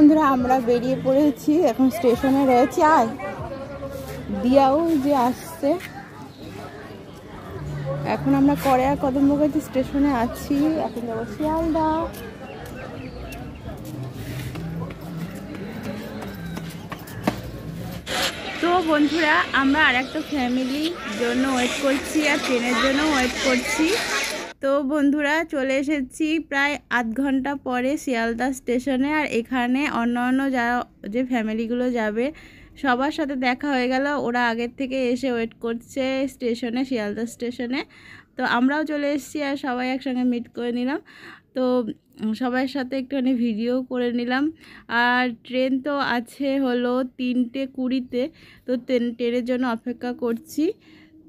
বন্ধুরা আমরা বেরিয়ে পড়েছি, এখন স্টেশনে রয়েছি। আর দিয়াও যে আসছে, এখন আমরা কড়াইয়া কদমবগাছি স্টেশনে আছি। এখন যাবো শিয়ালদা। তো বন্ধুরা আমরা আর একটা ফ্যামিলির জন্য ওয়েট করছি আর ট্রেনের জন্য ওয়েট করছি। তো বন্ধুরা চলে এসেছি প্রায় আধ ঘন্টা পরে শিয়ালদা স্টেশনে। আর এখানে অন্য যারা যে ফ্যামিলিগুলো যাবে সবার সাথে দেখা হয়ে গেল। ওরা আগের থেকে এসে ওয়েট করছে স্টেশনে, শিয়ালদা স্টেশনে। তো আমরাও চলে এসেছি আর সবাই একসঙ্গে মিট করে নিলাম। তো সবার সাথে একটুখানি ভিডিও করে নিলাম। আর ট্রেন তো আছে হলো 3:20-তে। তো ট্রেনের জন্য অপেক্ষা করছি।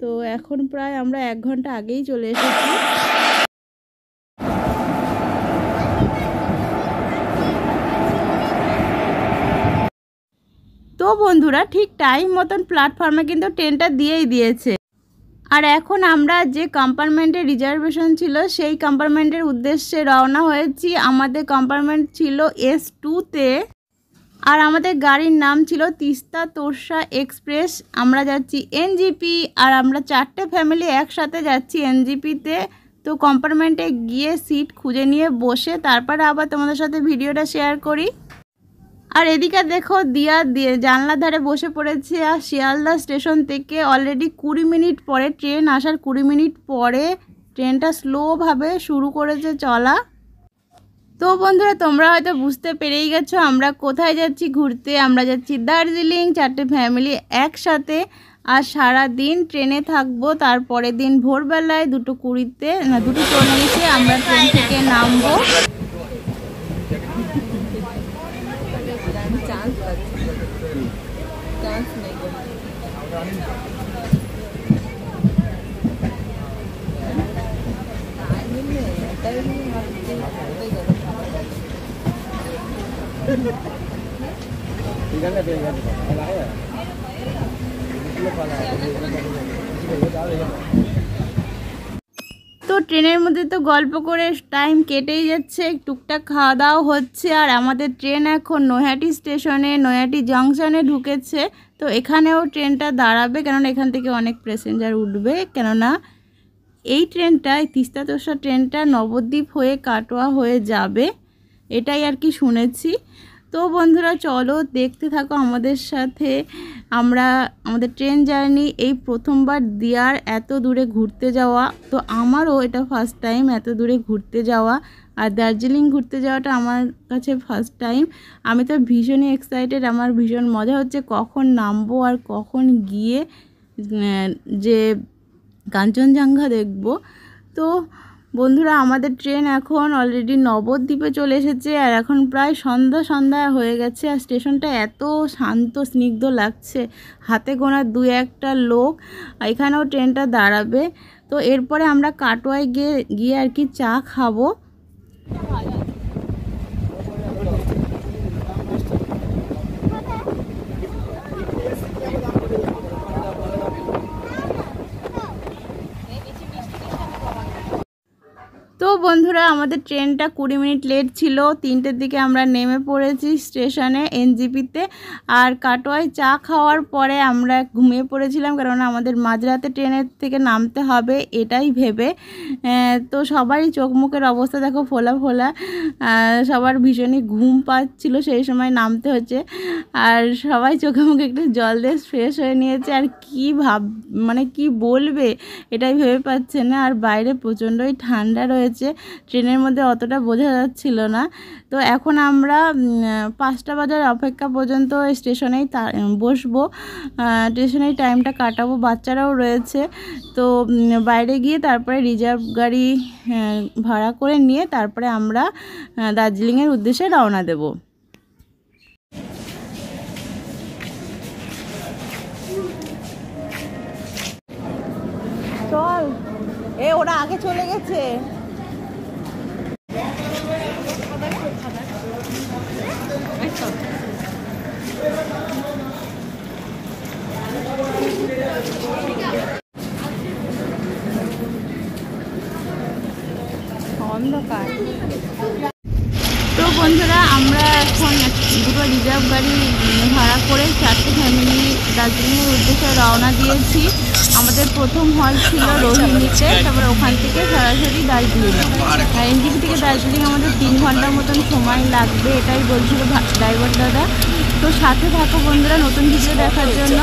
তো এখন প্রায় আমরা 1 ঘন্টা আগেই চলে এসেছি। তো বন্ধুরা ঠিক টাইম মতন প্ল্যাটফর্মে কিন্তু ট্রেনটা দিয়েই দিয়েছে। আর এখন আমরা যে কম্পার্টমেন্টের রিজার্ভেশন ছিল সেই কম্পার্টমেন্টের উদ্দেশ্যে রওনা হয়েছি। আমাদের কম্পার্টমেন্ট ছিল S2-তে আর আমাদের গাড়ির নাম ছিল তিস্তা তোরসা এক্সপ্রেস। আমরা যাচ্ছি NGP আর আমরা 4টে ফ্যামিলি একসাথে যাচ্ছি NGP-তে। তো কম্পার্টমেন্টে গিয়ে সিট খুঁজে নিয়ে বসে তারপরে আবার তোমাদের সাথে ভিডিওটা শেয়ার করি। আর এদিকে দেখো দিয়া জানলার ধারে বসে পড়েছে। আর শিয়ালদা স্টেশন থেকে অলরেডি 20 মিনিট পরে ট্রেন আসার 20 মিনিট পরে ট্রেনটা স্লোভাবে শুরু করেছে চলা। তো বন্ধুরা তোমরা হয়তো বুঝতে পেরেই গেছো আমরা কোথায় যাচ্ছি ঘুরতে। আমরা যাচ্ছি দার্জিলিং, 4টে ফ্যামিলি একসাথে। আর সারা দিন ট্রেনে থাকবো। তারপরের দিন ভোরবেলায় 2:20-তে 2:40-এ আমরা ট্রেন থেকে নামবো। তো ট্রেনের মধ্যে তো গল্প করে টাইম কেটেই যাচ্ছে, টুকটাক খাওয়া দাওয়া হচ্ছে। আর আমাদের ট্রেন এখন নৈহাটি স্টেশনে, নৈহাটি জংশনে ঢুকেছে। তো এখানেও ট্রেনটা দাঁড়াবে, কেননা এখান থেকে অনেক প্যাসেঞ্জার উঠবে। কেননা এই ট্রেনটা, এই তিস্তা তোরসা ট্রেনটা নবদ্বীপ হয়ে কাটোয়া হয়ে যাবে, এটাই আর কি শুনেছি। তো বন্ধুরা চলো দেখতে থাকো আমাদের সাথে। আমরা আমাদের ট্রেন জার্নি এই প্রথমবার দিয়ার এত দূরে ঘুরতে যাওয়া। তো আমারও এটা ফার্স্ট টাইম এত দূরে ঘুরতে যাওয়া। আর দার্জিলিং ঘুরতে যাওয়াটা আমার কাছে ফার্স্ট টাইম। আমি তো ভীষণই এক্সাইটেড, আমার ভীষণ মজা হচ্ছে কখন নামবো আর কখন গিয়ে যে কাঞ্চনজঙ্ঘা দেখব। তো বন্ধুরা আমাদের ট্রেন এখন অলরেডি নবদ্বীপে চলে এসেছে। আর এখন প্রায় সন্ধ্যা হয়ে গেছে। আর স্টেশনটা এত শান্ত স্নিগ্ধ লাগছে, হাতে গোনা 2-1টা লোক। এখানেও ট্রেনটা দাঁড়াবে। তো এরপরে আমরা কাটোয়ায় গিয়ে আর কি চা খাবো। তো বন্ধুরা আমাদের ট্রেনটা 20 মিনিট লেট ছিল। 3টের দিকে আমরা নেমে পড়েছি স্টেশনে NGP-তে। আর কাটোয়ায় চা খাওয়ার পরে আমরা ঘুমিয়ে পড়েছিলাম, কারণ আমাদের মাঝরাতে ট্রেনের থেকে নামতে হবে এটাই ভেবে। তো সবারই চোখ মুখের অবস্থা দেখো ফোলা ফোলা, সবার ভীষণই ঘুম পাচ্ছিল সেই সময় নামতে হচ্ছে। আর সবাই চোখে মুখে একটু জল দিয়ে ফ্রেশ হয়ে নিয়েছে। আর মানে কি বলবে এটাই ভেবে পাচ্ছে না। আর বাইরে প্রচণ্ডই ঠান্ডা রয়েছে, ট্রেনের মধ্যে অতটা বোঝা যাচ্ছিল না। তো এখন আমরা 5টা বাজার অপেক্ষা পর্যন্ত স্টেশনেই বসবো, স্টেশনেই টাইমটা কাটাবো। বাচ্চারাও রয়েছে। তো বাইরে গিয়ে তারপরে রিজার্ভ গাড়ি ভাড়া করে নিয়ে তারপরে আমরা দার্জিলিংয়ের উদ্দেশ্যে রওনা দেব। চল, ওরা আগে চলে গেছে। অন্ধকার। তো বন্ধুরা আমরা এখন দুটো রিজার্ভ গাড়ি ভাড়া করে 4টে ফ্যামিলি দার্জিলিংয়ের উদ্দেশ্যে রওনা দিয়েছি। আমাদের প্রথম হল ছিল রোহিণীতে, তারপরে ওখান থেকে সরাসরি দার্জিলিং। এনজিপি থেকে দার্জিলিং আমাদের 3 ঘন্টার মতন সময় লাগবে, এটাই বলছিল ড্রাইভার দাদা। তো সাথে থাকো বন্ধুরা নতুন ভিডিও দেখার জন্য।